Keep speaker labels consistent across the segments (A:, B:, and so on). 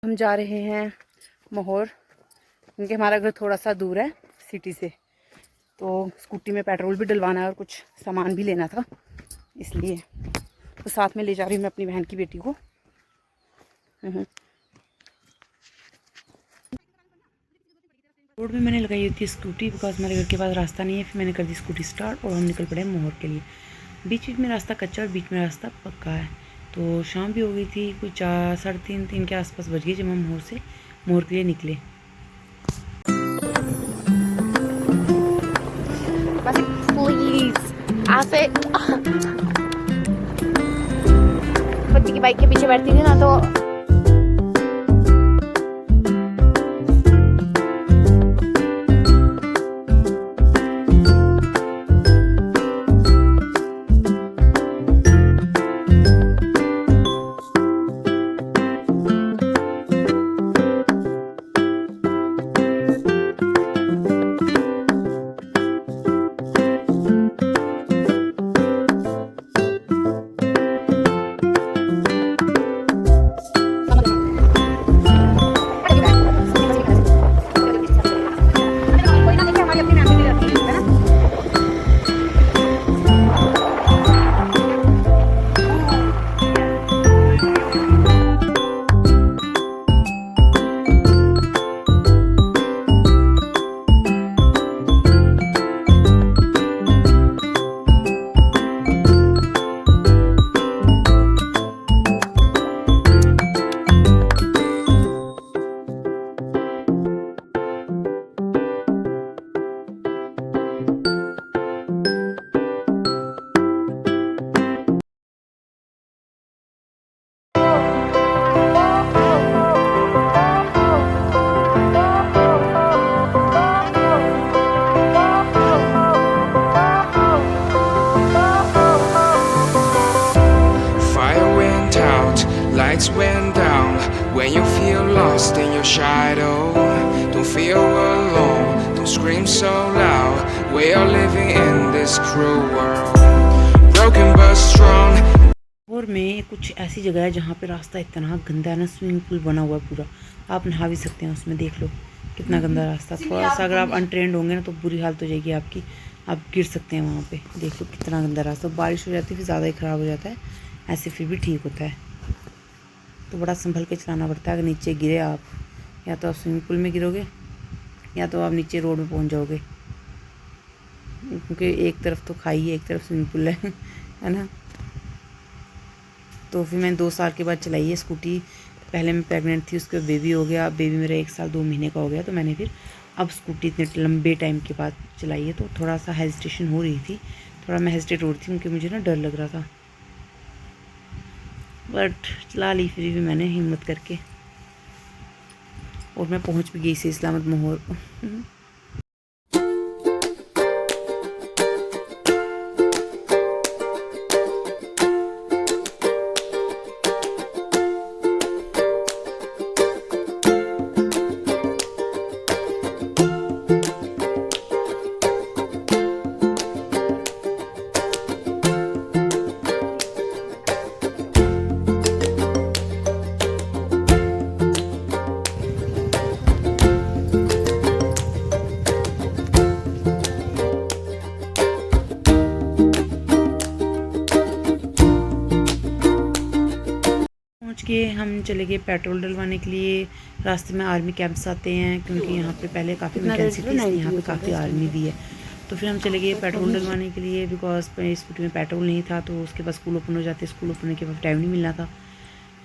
A: हम जा रहे हैं मोहर, क्योंकि हमारा घर थोड़ा सा दूर है सिटी से, तो स्कूटी में पेट्रोल भी डलवाना है और कुछ सामान भी लेना था, इसलिए तो साथ में ले जा रही हूँ मैं अपनी बहन की बेटी को। रोड में मैंने लगाई हुई थी स्कूटी, बिकॉज मेरे घर के पास रास्ता नहीं है। फिर मैंने कर दी स्कूटी स्टार्ट और हम निकल पड़े मोहर के लिए। बीच बीच में रास्ता कच्चा और बीच में रास्ता पक्का है। तो शाम भी हो गई थी, कुछ 4, 3:30, 3 के आसपास बज गई जब हम मोहर के लिए निकले।
B: बच्ची की बाइक के पीछे बैठती थी ना, तो
C: Lights went down when you feel lost in your shadow. Don't feel alone, don't scream so loud. We are living in this cruel world, broken but strong.
A: और में कुछ ऐसी जगह है जहाँ पे रास्ता इतना गंदा है ना, स्विमिंग पूल बना हुआ है पूरा, आप नहा भी सकते हैं उसमें। देख लो कितना गंदा रास्ता। थोड़ा सा अगर आप अनट्रेंड होंगे ना तो बुरी हालत हो जाएगी आपकी, आप गिर सकते हैं वहाँ पे। देख लो कितना गंदा रास्ता। बारिश हो जाती है फिर ज़्यादा ही ख़राब हो जाता है, ऐसे फिर भी ठीक होता है। तो बड़ा संभल के चलाना पड़ता है। अगर नीचे गिरे आप, या तो आप स्विमिंग पूल में गिरोगे या तो आप नीचे रोड में पहुंच जाओगे, क्योंकि एक तरफ तो खाई है, एक तरफ स्विमिंग पूल है ना। तो फिर मैंने 2 साल के बाद चलाई है स्कूटी। पहले मैं प्रेग्नेंट थी, उसके बाद बेबी हो गया। अब बेबी मेरा 1 साल 2 महीने का हो गया, तो मैंने फिर अब स्कूटी इतने लंबे टाइम के बाद चलाई है। तो थोड़ा सा हेजिटेशन हो रही थी, थोड़ा मैं हेजिटेट हो रही थी, क्योंकि मुझे ना डर लग रहा था, बट चला ली फिर भी मैंने हिम्मत करके। और मैं पहुंच भी गई सही सलामत मोहर। के हम चले गए पेट्रोल डलवाने के लिए। रास्ते में आर्मी कैंप्स आते हैं, क्योंकि यहाँ पे पहले काफ़ी वैकेंसी थी, इसलिए यहाँ पे काफ़ी आर्मी भी है। तो फिर हम चले गए पेट्रोल डलवाने के लिए, बिकॉज स्कूटी में पेट्रोल नहीं था। तो उसके बाद स्कूल ओपन हो जाते, स्कूल ओपन के बाद टाइम नहीं मिलना था।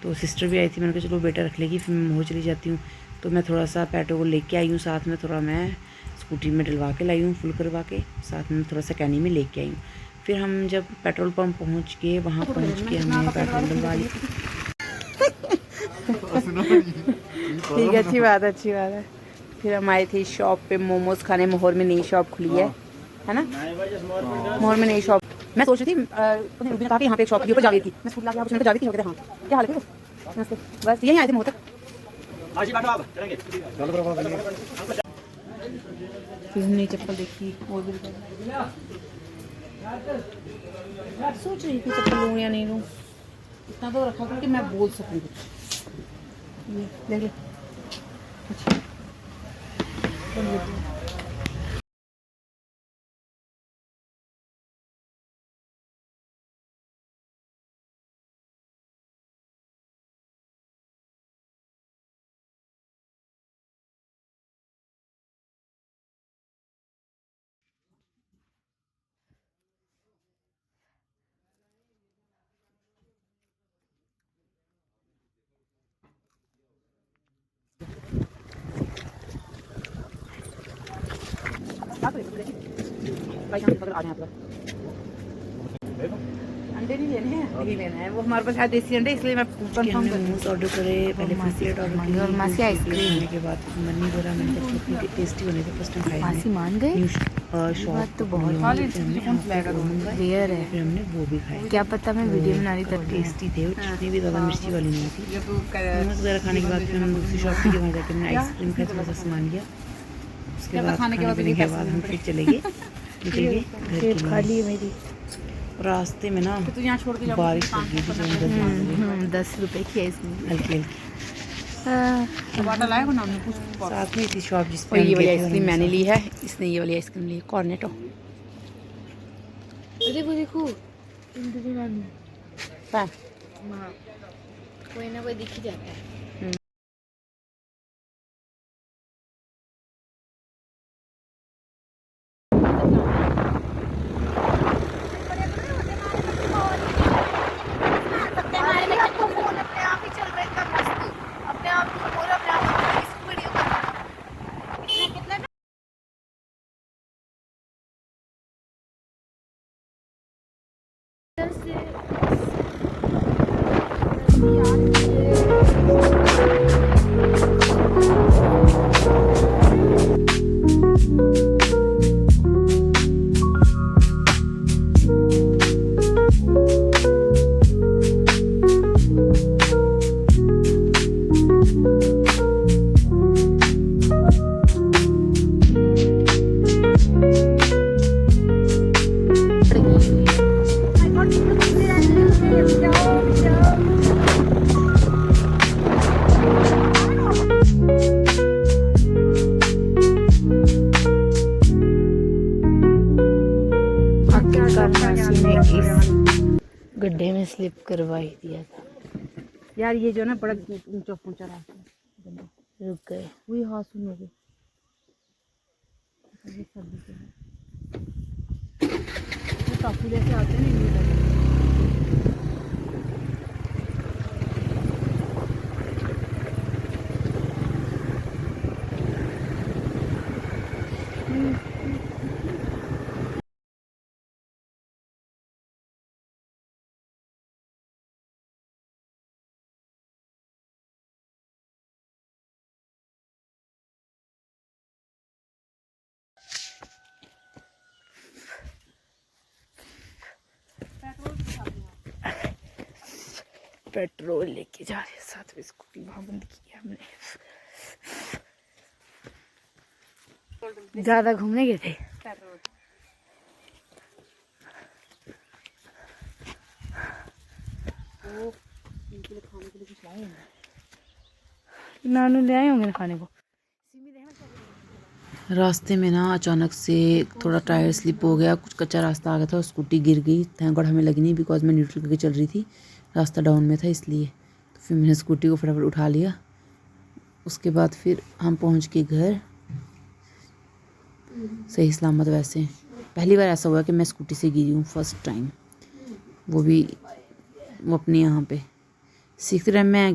A: तो सिस्टर भी आई थी, मैंने कहा चलो बेटा रख लेगी, फिर मैं मोहर चली जाती हूँ। तो मैं थोड़ा सा पेट्रोल लेके आई हूँ, साथ में थोड़ा मैं स्कूटी में डलवा के लाई हूँ, फुल करवा के, साथ में थोड़ा सा कैनी में लेके आई हूँ। फिर हम जब पेट्रोल पम्प पहुँच के, वहाँ पहुँच के हमने पेट्रोल डलवा ली। ठीक है, अच्छी बात है। फिर हम आए थे शॉप पे मोमोज खाने। मोहर में नई शॉप खुली है ना। मोहर में नई शॉप। मैं सोच रही थी कहा कि यहाँ पे एक शॉप के ऊपर जावेद की, मैं स्कूल लाके आपको जावेद की हो गया। हाँ, क्या हाल है? नमस्ते। बस यहीं आए थे मोहर तक। फिर हमने चप्पल देखी और भी सोच रही थी चप्पल लूँ या नहीं लूँ। इतना तो रखा क्योंकि मैं बोल सकूँ कुछ।
B: ये ले ले। अंडे नहीं लेने हैं, नहीं लेना है, वो हमारे पास है देसी अंडे, इसलिए मैं कंफर्म कर
A: मोमोज ऑर्डर करे, पहले फ्रीजेड ऑर्डर किए
B: और मासी आइसक्रीम
A: खाने के बाद मन नहीं भरा। मैंने कहा कितनी टेस्टी बने थे, फर्स्ट टाइम खाए
B: मासी मान गए।
A: न्यू
B: बात
A: शॉप
B: तो बहुत रेयर है,
A: फिर हमने वो भी खाए।
B: क्या पता मैं वीडियो बना रही तब
A: टेस्टी थे, जितनी भी ज़्यादा मिर्ची वाली नहीं थी। मोमोज वगैरह खाने के बाद फिर हम दूसरी शॉप पे गए, वहाँ जाकर हमने आइसक्रीम का थोड़ा सा सामान लिया। उसके बाद खाने पीने के बाद हम फिर चले गए, निकल गए घर के लिए।
B: खाली है मेरी।
A: रास्ते में ना बारिश हो गई थी,
B: 10 रुपए की है इसमें।
A: हल्की हल्की। साथ में थी शॉप जिस पे
B: और
A: हम
B: ये वाली
A: गए थे,
B: आइसक्रीम मैंने ली है, इसने ये वाली आइसक्रीम ली है कॉर्नेटो। देखो देखो कोई ना कोई दिख ही जाता है। गड्ढे में स्लिप करवाई दिया था
D: यार। ये जो ना बड़ा ऊंचा ऊंचा रास्ता,
B: रुक गए।
D: वही हाथ सुनोगे। टापू जैसे आते हैं ना,
B: पेट्रोल लेके जा रहे हैं साथ में। स्कूटी वहाँ बंद की है हमने। ज्यादा घूमने गए थे। नानू ले आए होंगे खाने को।
A: रास्ते में ना अचानक से थोड़ा टायर स्लिप हो गया, कुछ कच्चा रास्ता आ गया था और स्कूटी गिर गई। थैंक गॉड हमें लगी नहीं, बिकॉज मैं न्यूट्रल करके चल रही थी, रास्ता डाउन में था इसलिए। तो फिर मैंने स्कूटी को फटाफट उठा लिया। उसके बाद फिर हम पहुंच के घर सही सलामत। वैसे पहली बार ऐसा हुआ कि मैं स्कूटी से गिरी हूँ, फर्स्ट टाइम, वो भी वो अपने यहाँ पे। सीखते रहे मैं